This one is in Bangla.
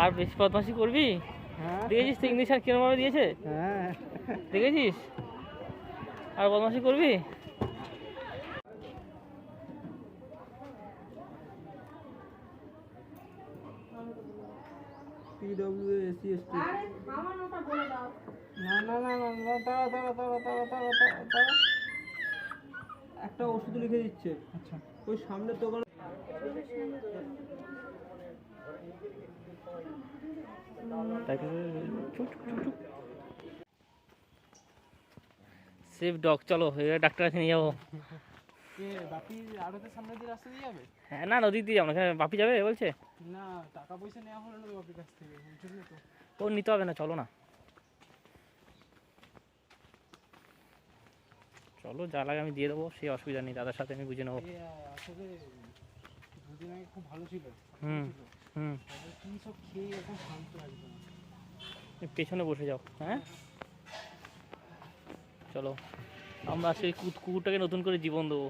আর বেশি বদমাশি করবি? হ্যাঁ দেখেছিস তো ইংলিশ আর কিরমভাবে দিয়েছে? হ্যাঁ দেখেছিস? আর বদমাশি করবি? PWASST না না না না না, দাঁড়া দাঁড়া দাঁড়া দাঁড়া দাঁড়া দাঁড়া দাঁড়া একটা ওষুধ লিখে দিচ্ছে। আচ্ছা ওই সামনের দোকানে সেফ ডগ, চলো এবার ডাক্তার কাছে নিয়ে যাবো। কে বাপি আড়তের সামনে দিয়ে রাস্তা দিয়ে যাবে? হ্যাঁ, না নদী দিয়ে যাবো না, বাপি যাবে বলছে। না টাকা পয়সা নেওয়া হলো না তো বাপির কাছ থেকে, বুঝলি তো। ও নিতে হবে না, চলো না, চলো যা লাগে আমি দিয়ে দেবো, সেই অসুবিধা নেই, দাদার সাথে আমি বুঝে নেবো। আসলে দুদিন আগে খুব ভালো ছিল। হুম হুম, কি সব খেয়ে এখন শান্ত একদম। পেছনে বসে যাও। হ্যাঁ চলো, আমরা সেই কুকুরটাকে নতুন করে জীবন দেবো।